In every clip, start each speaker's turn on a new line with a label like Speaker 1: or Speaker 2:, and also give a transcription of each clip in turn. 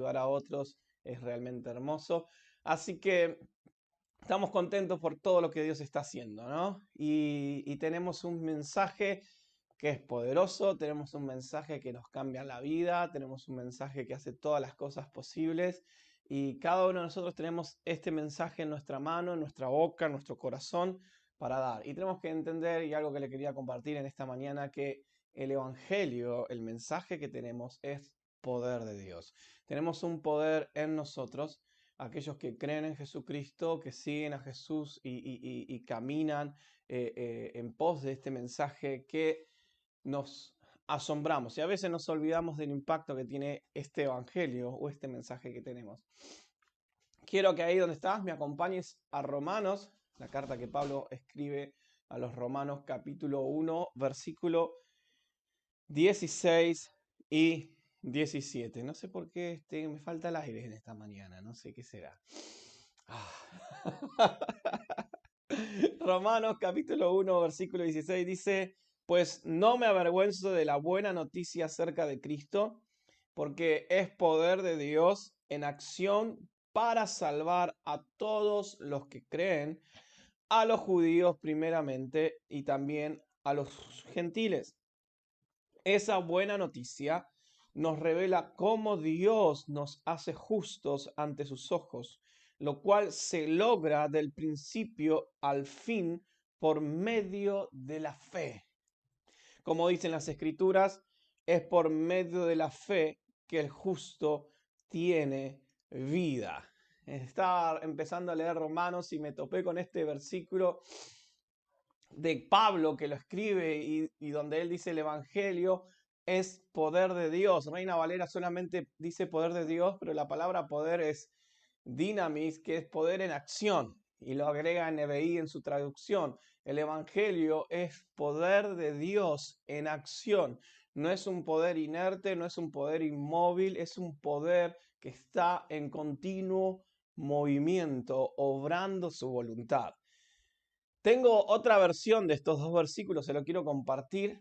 Speaker 1: ayudar a otros es realmente hermoso. Así que estamos contentos por todo lo que Dios está haciendo, ¿no? Y tenemos un mensaje que es poderoso, tenemos un mensaje que nos cambia la vida, tenemos un mensaje que hace todas las cosas posibles y cada uno de nosotros tenemos este mensaje en nuestra mano, en nuestra boca, en nuestro corazón para dar. Y tenemos que entender, y algo que le quería compartir en esta mañana, que el Evangelio, el mensaje que tenemos es poder de Dios. Tenemos un poder en nosotros, aquellos que creen en Jesucristo, que siguen a Jesús y caminan en pos de este mensaje, que nos asombramos y a veces nos olvidamos del impacto que tiene este evangelio o este mensaje que tenemos. Quiero que ahí donde estás me acompañes a Romanos, la carta que Pablo escribe a los Romanos capítulo 1, versículo 16 y 17. No sé por qué me falta el aire en esta mañana, no sé qué será. Romanos capítulo 1, versículo 16 dice: pues no me avergüenzo de la buena noticia acerca de Cristo, porque es poder de Dios en acción para salvar a todos los que creen, a los judíos primeramente y también a los gentiles. Esa buena noticia nos revela cómo Dios nos hace justos ante sus ojos, lo cual se logra del principio al fin por medio de la fe. Como dicen las Escrituras, es por medio de la fe que el justo tiene vida. Estaba empezando a leer Romanos y me topé con este versículo de Pablo que lo escribe y donde él dice el Evangelio es poder de Dios. Reina Valera solamente dice poder de Dios, pero la palabra poder es dynamis, que es poder en acción, y lo agrega NBI en su traducción. El Evangelio es poder de Dios en acción. No es un poder inerte, no es un poder inmóvil, es un poder que está en continuo movimiento, obrando su voluntad. Tengo otra versión de estos dos versículos, se lo quiero compartir,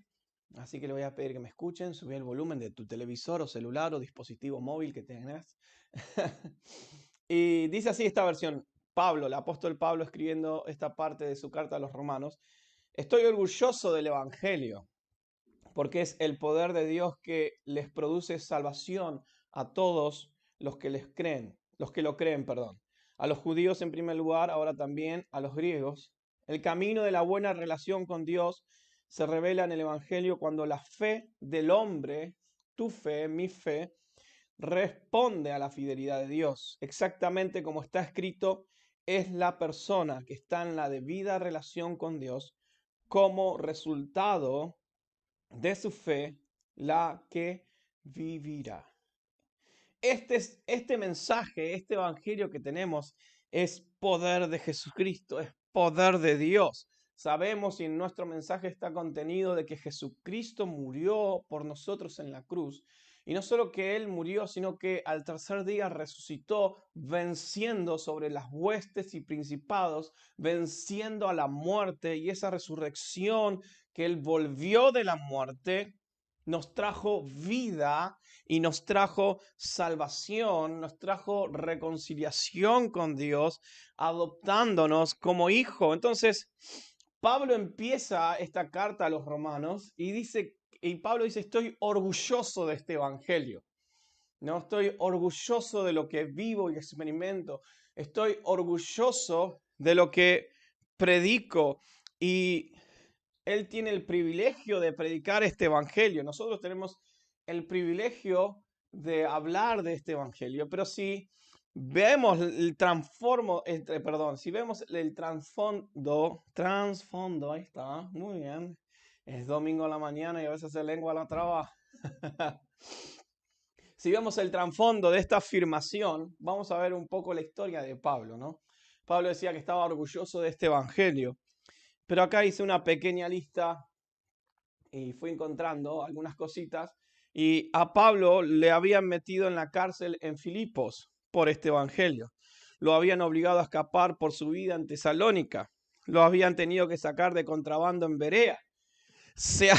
Speaker 1: así que le voy a pedir que me escuchen. Subí el volumen de tu televisor o celular o dispositivo móvil que tengas. Y dice así esta versión: Pablo, el apóstol Pablo, escribiendo esta parte de su carta a los romanos: estoy orgulloso del Evangelio, porque es el poder de Dios que les produce salvación a todos los que lo creen, perdón. A los judíos en primer lugar, ahora también a los griegos. El camino de la buena relación con Dios se revela en el Evangelio cuando la fe del hombre, tu fe, mi fe, responde a la fidelidad de Dios. Exactamente como está escrito, es la persona que está en la debida relación con Dios como resultado de su fe la que vivirá. Este mensaje, este evangelio que tenemos es poder de Jesucristo, es poder de Dios. Sabemos y en nuestro mensaje está contenido de que Jesucristo murió por nosotros en la cruz. Y no solo que Él murió, sino que al tercer día resucitó, venciendo sobre las huestes y principados, venciendo a la muerte. Y esa resurrección que Él volvió de la muerte nos trajo vida y nos trajo salvación, nos trajo reconciliación con Dios, adoptándonos como hijo. Entonces, Pablo empieza esta carta a los romanos y Pablo dice: estoy orgulloso de este evangelio. No estoy orgulloso de lo que vivo y experimento. Estoy orgulloso de lo que predico, y él tiene el privilegio de predicar este evangelio. Nosotros tenemos el privilegio de hablar de este evangelio, pero si vemos el si vemos el trasfondo, ahí está, muy bien. Es domingo a la mañana y a veces se lengua la traba. Si vemos el trasfondo de esta afirmación, vamos a ver un poco la historia de Pablo, ¿no? Pablo decía que estaba orgulloso de este evangelio, pero acá hice una pequeña lista y fui encontrando algunas cositas. Y a Pablo le habían metido en la cárcel en Filipos por este evangelio. Lo habían obligado a escapar por su vida en Tesalónica. Lo habían tenido que sacar de contrabando en Berea. Sí,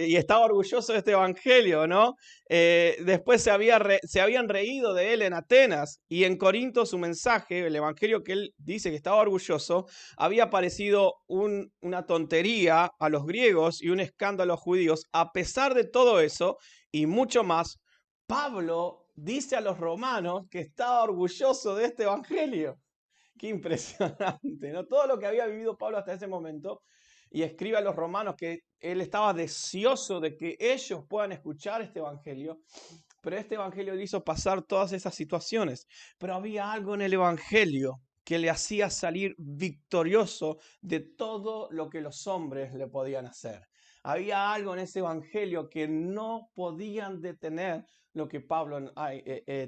Speaker 1: y estaba orgulloso de este evangelio, ¿no? Después se habían reído de él en Atenas, y en Corinto su mensaje, el evangelio que él dice que estaba orgulloso, había parecido una tontería a los griegos y un escándalo a los judíos. A pesar de todo eso y mucho más, Pablo dice a los romanos que estaba orgulloso de este evangelio. Qué impresionante, ¿no? Todo lo que había vivido Pablo hasta ese momento, y escribe a los romanos que él estaba deseoso de que ellos puedan escuchar este evangelio, pero este evangelio le hizo pasar todas esas situaciones. Pero había algo en el evangelio que le hacía salir victorioso de todo lo que los hombres le podían hacer. Había algo en ese evangelio que no podían detener lo que Pablo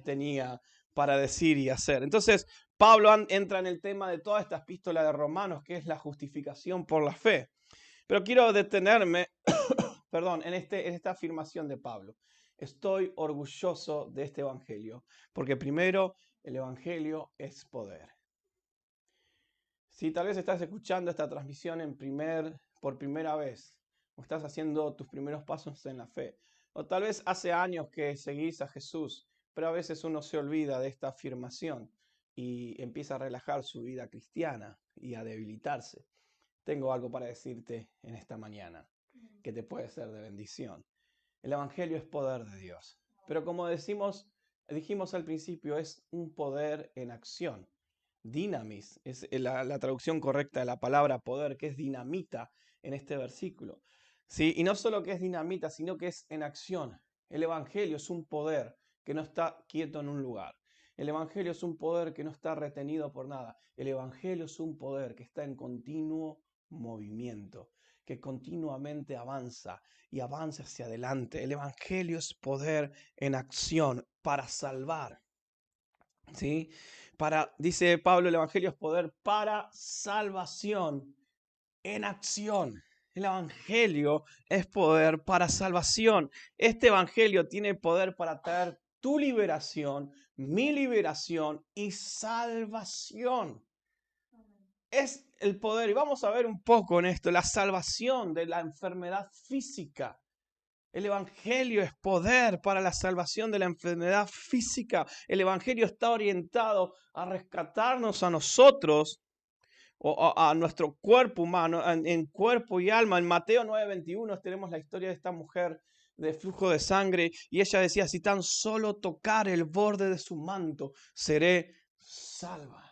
Speaker 1: tenía para decir y hacer. Entonces, Pablo entra en el tema de toda esta epístola de Romanos, que es la justificación por la fe. Pero quiero detenerme, perdón, en esta afirmación de Pablo. Estoy orgulloso de este evangelio, porque primero, el evangelio es poder. Si tal vez estás escuchando esta transmisión por primera vez, o estás haciendo tus primeros pasos en la fe, o tal vez hace años que seguís a Jesús, pero a veces uno se olvida de esta afirmación y empieza a relajar su vida cristiana y a debilitarse. Tengo algo para decirte en esta mañana que te puede ser de bendición. El evangelio es poder de Dios, pero como dijimos al principio, es un poder en acción. Dinamis es la traducción correcta de la palabra poder, que es dinamita en este versículo. ¿Sí? Y no solo que es dinamita, sino que es en acción. El evangelio es un poder que no está quieto en un lugar. El evangelio es un poder que no está retenido por nada. El evangelio es un poder que está en continuo movimiento, que continuamente avanza y avanza hacia adelante. El evangelio es poder en acción para salvar. ¿Sí? Dice Pablo, el evangelio es poder para salvación en acción. El evangelio es poder para salvación. Este evangelio tiene poder para traer tu liberación, mi liberación y salvación. Es el poder, y vamos a ver un poco en esto, la salvación de la enfermedad física. El evangelio es poder para la salvación de la enfermedad física. El evangelio está orientado a rescatarnos a nosotros, o a nuestro cuerpo humano, en cuerpo y alma. En Mateo 9:21 tenemos la historia de esta mujer de flujo de sangre, y ella decía: si tan solo tocar el borde de su manto, seré salva.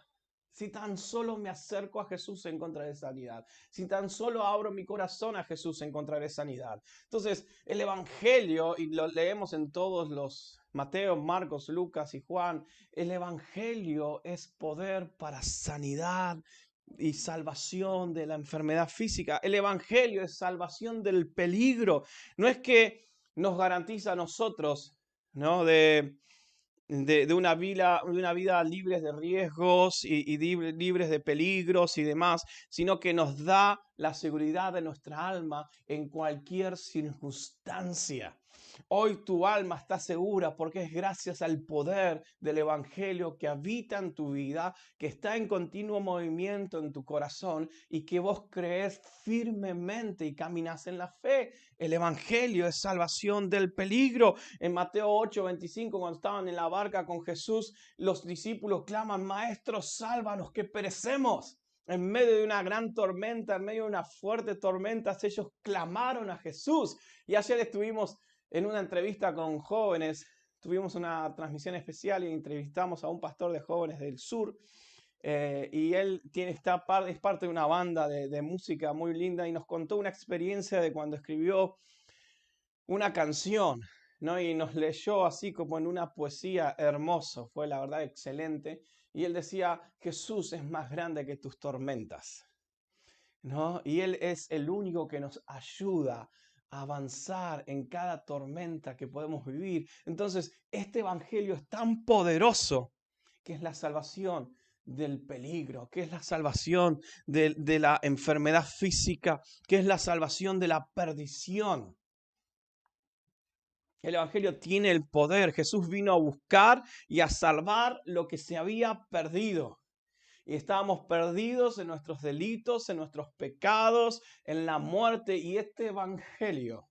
Speaker 1: Si tan solo me acerco a Jesús, encontraré sanidad. Si tan solo abro mi corazón a Jesús, encontraré sanidad. Entonces, el evangelio, y lo leemos en todos los Mateo, Marcos, Lucas y Juan, el evangelio es poder para sanidad y salvación de la enfermedad física. El evangelio es salvación del peligro. No es que nos garantiza a nosotros, ¿no?, de una vida libres de riesgos y libres de peligros y demás, sino que nos da la seguridad de nuestra alma en cualquier circunstancia. Hoy tu alma está segura porque es gracias al poder del evangelio que habita en tu vida, que está en continuo movimiento en tu corazón y que vos crees firmemente y caminas en la fe. El evangelio es salvación del peligro. En Mateo 8:25, cuando estaban en la barca con Jesús, los discípulos claman: Maestro, sálvanos, que perecemos. En medio de una gran tormenta, en medio de una fuerte tormenta, ellos clamaron a Jesús. Y ayer estuvimos en una entrevista con jóvenes, tuvimos una transmisión especial y entrevistamos a un pastor de jóvenes del sur. Y él es parte de una banda de música muy linda, y nos contó una experiencia de cuando escribió una canción, ¿no? Y nos leyó así como en una poesía hermoso, fue la verdad excelente. Y él decía: Jesús es más grande que tus tormentas, ¿no? Y Él es el único que nos ayuda a avanzar en cada tormenta que podemos vivir. Entonces, este evangelio es tan poderoso, que es la salvación del peligro, que es la salvación de la enfermedad física, que es la salvación de la perdición. El evangelio tiene el poder. Jesús vino a buscar y a salvar lo que se había perdido. Y estábamos perdidos en nuestros delitos, en nuestros pecados, en la muerte. Y este evangelio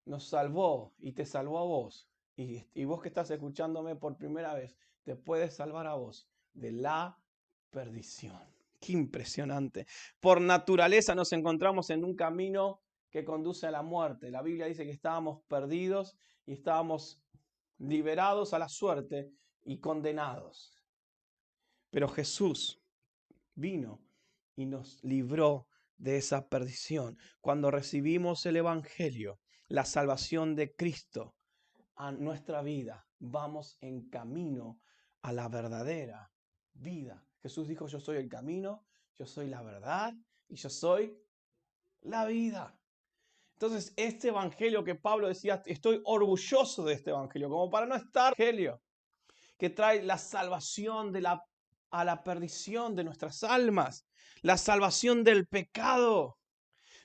Speaker 1: nos salvó y te salvó a vos. Y vos que estás escuchándome por primera vez, te puedes salvar a vos de la perdición. Qué impresionante. Por naturaleza nos encontramos en un camino que conduce a la muerte. La Biblia dice que estábamos perdidos y estábamos liberados a la suerte y condenados. Pero Jesús vino y nos libró de esa perdición. Cuando recibimos el evangelio, la salvación de Cristo a nuestra vida, vamos en camino a la verdadera vida. Jesús dijo, yo soy el camino, yo soy la verdad y yo soy la vida. Entonces, este evangelio que Pablo decía, estoy orgulloso de este evangelio, como para no estar evangelio, que trae la salvación a la perdición de nuestras almas, la salvación del pecado.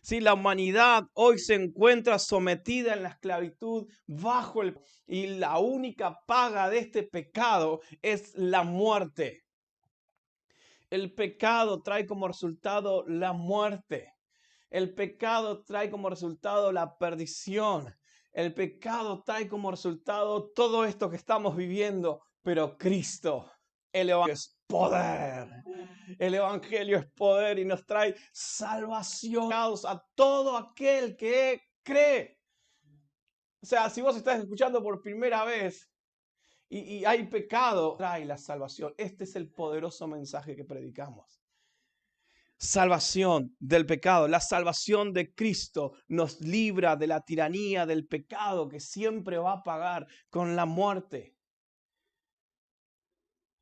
Speaker 1: Sí, la humanidad hoy se encuentra sometida en la esclavitud y la única paga de este pecado es la muerte. El pecado trae como resultado la muerte. El pecado trae como resultado la perdición. El pecado trae como resultado todo esto que estamos viviendo, pero Cristo, el Evangelio es poder. El Evangelio es poder y nos trae salvación a todo aquel que cree. O sea, si vos estás escuchando por primera vez y hay pecado, trae la salvación. Este es el poderoso mensaje que predicamos. Salvación del pecado. La salvación de Cristo nos libra de la tiranía del pecado que siempre va a pagar con la muerte.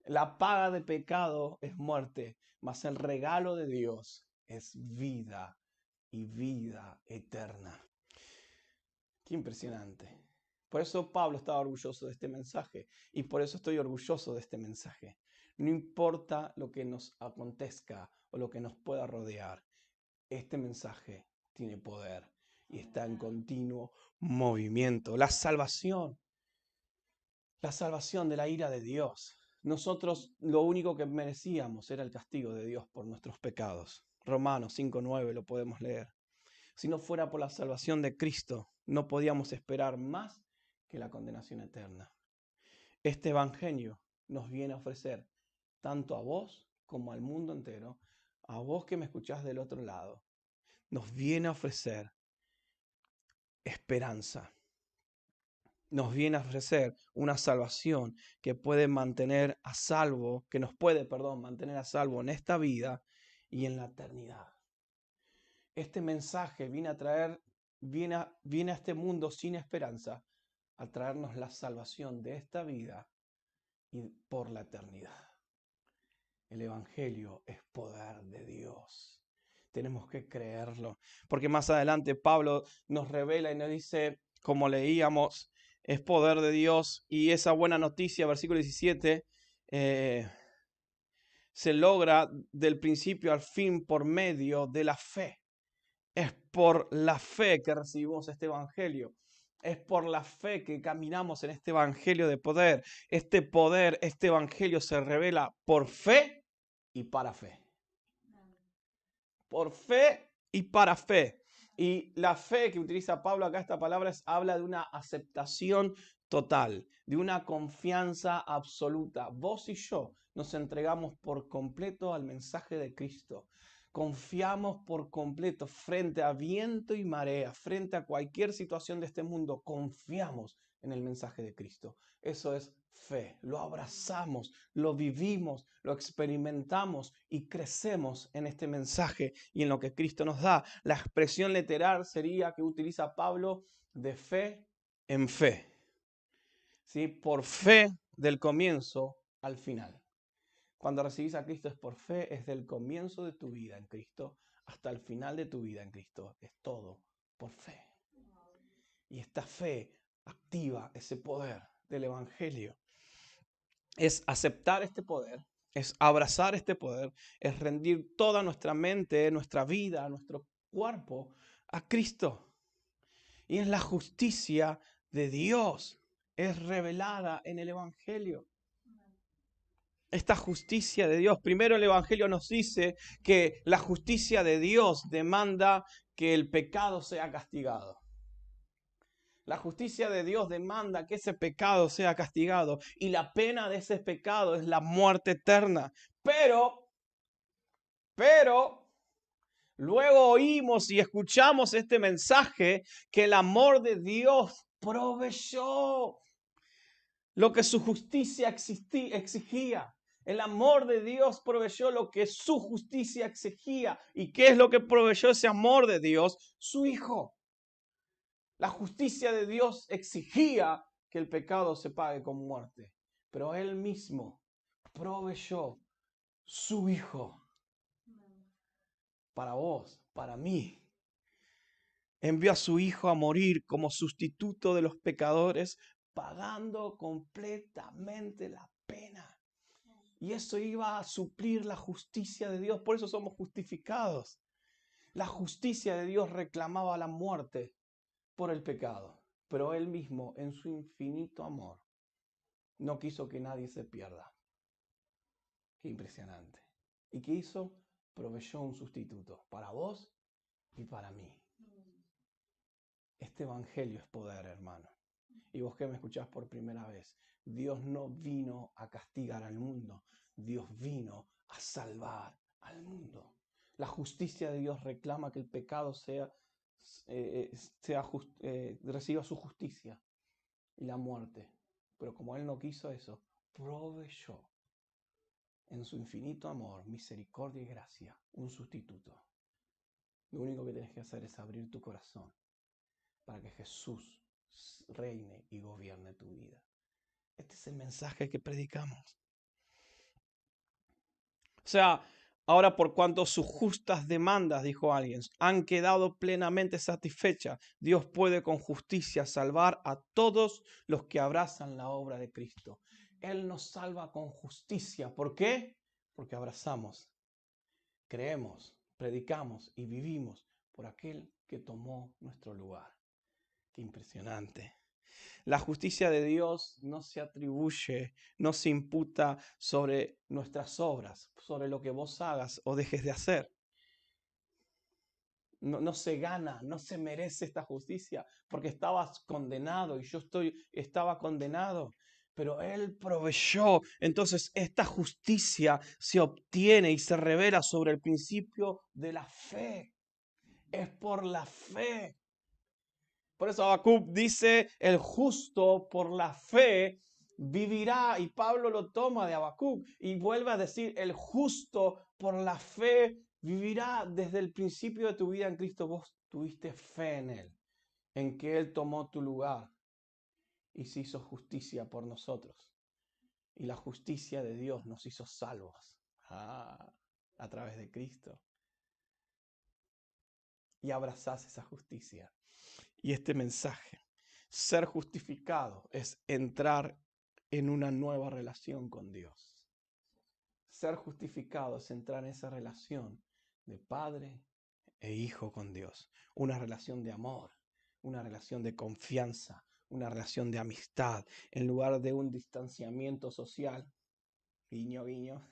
Speaker 1: La paga de pecado es muerte, mas el regalo de Dios es vida y vida eterna. Qué impresionante. Por eso Pablo estaba orgulloso de este mensaje y por eso estoy orgulloso de este mensaje. No importa lo que nos acontezca o lo que nos pueda rodear, este mensaje tiene poder y está en continuo movimiento. La salvación de la ira de Dios. Nosotros lo único que merecíamos era el castigo de Dios por nuestros pecados. Romanos 5:9 lo podemos leer. Si no fuera por la salvación de Cristo, no podíamos esperar más que la condenación eterna. Este evangelio nos viene a ofrecer tanto a vos como al mundo entero, a vos que me escuchás del otro lado, nos viene a ofrecer esperanza. Nos viene a ofrecer una salvación que puede mantener a salvo, que nos puede, mantener a salvo en esta vida y en la eternidad. Este mensaje viene a este mundo sin esperanza, a traernos la salvación de esta vida y por la eternidad. El evangelio es poder de Dios. Tenemos que creerlo, porque más adelante Pablo nos revela y nos dice, como leíamos, es poder de Dios y esa buena noticia, versículo 17, se logra del principio al fin por medio de la fe. Es por la fe que recibimos este evangelio. Es por la fe que caminamos en este evangelio de poder. Este poder, este evangelio se revela por fe y para fe. Por fe y para fe. Y la fe que utiliza Pablo acá, esta palabra, habla de una aceptación total, de una confianza absoluta. Vos y yo nos entregamos por completo al mensaje de Cristo. Confiamos por completo frente a viento y marea, frente a cualquier situación de este mundo. Confiamos en el mensaje de Cristo. Eso es fe. Lo abrazamos, lo vivimos, lo experimentamos y crecemos en este mensaje y en lo que Cristo nos da. La expresión literal sería que utiliza Pablo de fe en fe. ¿Sí? Por fe del comienzo al final. Cuando recibís a Cristo es por fe, es del comienzo de tu vida en Cristo hasta el final de tu vida en Cristo. Es todo por fe. Y esta fe activa ese poder del evangelio. Es aceptar este poder, es abrazar este poder, es rendir toda nuestra mente, nuestra vida, nuestro cuerpo a Cristo. Y es la justicia de Dios, es revelada en el evangelio. esta justicia de Dios. Primero el Evangelio nos dice que la justicia de Dios demanda que el pecado sea castigado. La justicia de Dios demanda que ese pecado sea castigado y la pena de ese pecado es la muerte eterna. Pero, luego oímos y escuchamos este mensaje que el amor de Dios proveyó lo que su justicia exigía. El amor de Dios proveyó lo que su justicia exigía. ¿Y qué es lo que proveyó ese amor de Dios? Su Hijo. La justicia de Dios exigía que el pecado se pague con muerte. Pero Él mismo proveyó su Hijo para vos, para mí. Envió a su Hijo a morir como sustituto de los pecadores, pagando completamente la pena. Y eso iba a suplir la justicia de Dios. Por eso somos justificados. La justicia de Dios reclamaba la muerte por el pecado. Pero Él mismo, en su infinito amor, no quiso que nadie se pierda. Qué impresionante. ¿Y qué hizo? Proveyó un sustituto para vos y para mí. Este evangelio es poder, hermano. Y vos que me escuchás por primera vez, Dios no vino a castigar al mundo, Dios vino a salvar al mundo. La justicia de Dios reclama que el pecado reciba su justicia y la muerte. Pero como Él no quiso eso, proveyó en su infinito amor, misericordia y gracia un sustituto. Lo único que tienes que hacer es abrir tu corazón para que Jesús reine y gobierne tu vida. Este es el mensaje que predicamos. O sea, ahora por cuanto sus justas demandas, dijo alguien, han quedado plenamente satisfechas, Dios puede con justicia salvar a todos los que abrazan la obra de Cristo. Él nos salva con justicia. ¿Por qué? Porque abrazamos, creemos, predicamos y vivimos por aquel que tomó nuestro lugar. Qué impresionante. La justicia de Dios no se atribuye, no se imputa sobre nuestras obras, sobre lo que vos hagas o dejes de hacer. No se gana, no se merece esta justicia, porque estabas condenado y estaba condenado, pero Él proveyó. Entonces esta justicia se obtiene y se revela sobre el principio de la fe. Es por la fe. Por eso Habacuc dice, el justo por la fe vivirá. Y Pablo lo toma de Habacuc y vuelve a decir, el justo por la fe vivirá. Desde el principio de tu vida en Cristo vos tuviste fe en Él, en que Él tomó tu lugar y se hizo justicia por nosotros. Y la justicia de Dios nos hizo salvos a través de Cristo. Y abrazás esa justicia. Y este mensaje. Ser justificado es entrar en una nueva relación con Dios. Ser justificado es entrar en esa relación de padre e hijo con Dios. Una relación de amor, una relación de confianza, una relación de amistad, en lugar de un distanciamiento social. Guiño, guiño.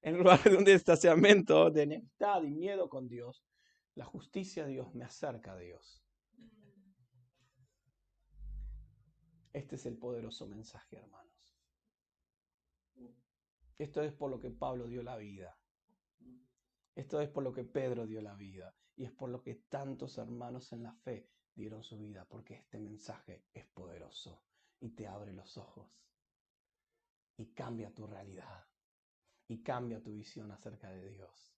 Speaker 1: En lugar de un distanciamiento de enemistad y miedo con Dios, la justicia de Dios me acerca a Dios. Este es el poderoso mensaje, hermanos. Esto es por lo que Pablo dio la vida. Esto es por lo que Pedro dio la vida. Y es por lo que tantos hermanos en la fe dieron su vida. Porque este mensaje es poderoso y te abre los ojos. Y cambia tu realidad. Y cambia tu visión acerca de Dios.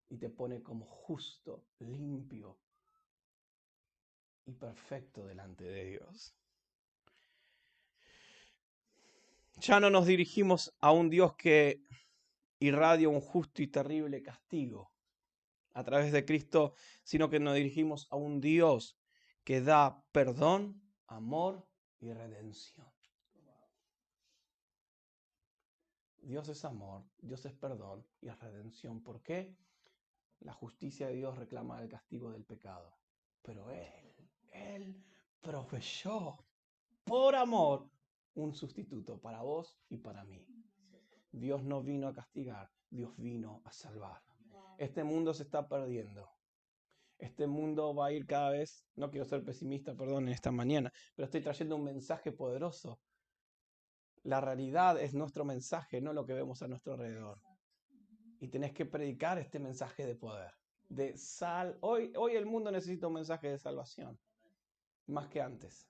Speaker 1: Y te pone como justo, limpio y perfecto delante de Dios. Ya no nos dirigimos a un Dios que irradia un justo y terrible castigo a través de Cristo, sino que nos dirigimos a un Dios que da perdón, amor y redención. Dios es amor, Dios es perdón y es redención. ¿Por qué? La justicia de Dios reclama el castigo del pecado. Pero Él proveyó por amor un sustituto para vos y para mí. Dios no vino a castigar, Dios vino a salvar. Este mundo se está perdiendo. Este mundo va a ir cada vez, no quiero ser pesimista, perdón, en esta mañana, pero estoy trayendo un mensaje poderoso. La realidad es nuestro mensaje, no lo que vemos a nuestro alrededor. Y tenés que predicar este mensaje de poder. Hoy el mundo necesita un mensaje de salvación, más que antes.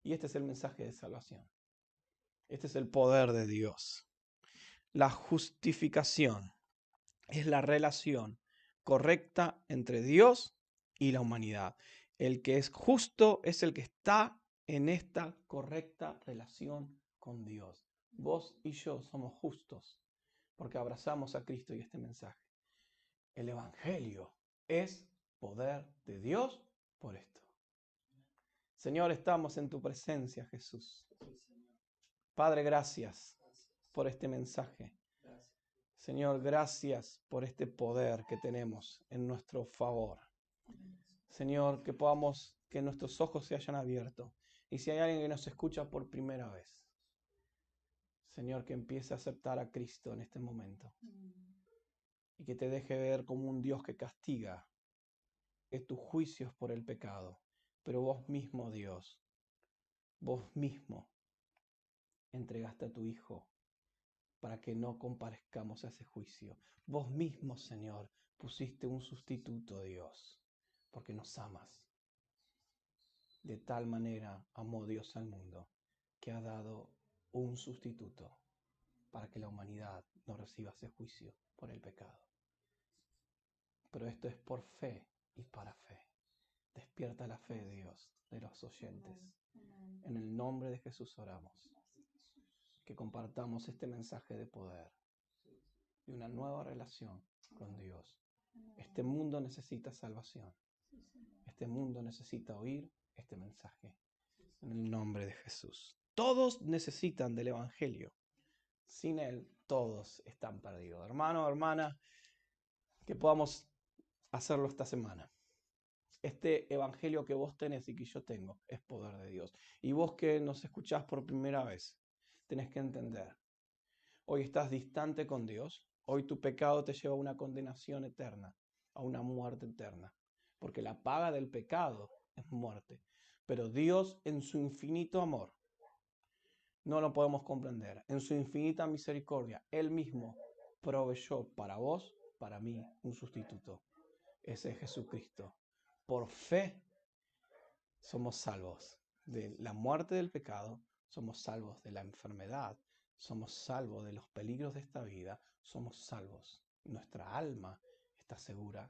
Speaker 1: Y este es el mensaje de salvación. Este es el poder de Dios. La justificación es la relación correcta entre Dios y la humanidad. El que es justo es el que está en esta correcta relación con Dios. Vos y yo somos justos porque abrazamos a Cristo y este mensaje. El Evangelio es poder de Dios por esto. Señor, estamos en tu presencia, Jesús. Padre, gracias por este mensaje. Señor, gracias por este poder que tenemos en nuestro favor. Señor, que nuestros ojos se hayan abierto. Y si hay alguien que nos escucha por primera vez, Señor, que empiece a aceptar a Cristo en este momento. Y que te deje ver como un Dios que castiga, que tus juicios por el pecado. Pero vos mismo, Dios, vos mismo entregaste a tu Hijo para que no comparezcamos a ese juicio. Vos mismo, Señor, pusiste un sustituto, Dios, porque nos amas. De tal manera amó Dios al mundo, que ha dado un sustituto para que la humanidad no reciba ese juicio por el pecado. Pero esto es por fe y para fe. Despierta la fe, Dios, de los oyentes. En el nombre de Jesús oramos. Que compartamos este mensaje de poder y una nueva relación con Dios. Este mundo necesita salvación. Este mundo necesita oír este mensaje. En el nombre de Jesús. Todos necesitan del Evangelio. Sin Él, todos están perdidos. Hermano, hermana, que podamos hacerlo esta semana. Este Evangelio que vos tenés y que yo tengo es poder de Dios. Y vos que nos escuchás por primera vez, tenés que entender. Hoy estás distante con Dios. Hoy tu pecado te lleva a una condenación eterna, a una muerte eterna. Porque la paga del pecado es muerte. Pero Dios, en su infinito amor, no lo podemos comprender. En su infinita misericordia, Él mismo proveyó para vos, para mí, un sustituto. Ese es Jesucristo. Por fe somos salvos de la muerte del pecado, somos salvos de la enfermedad, somos salvos de los peligros de esta vida, somos salvos. Nuestra alma está segura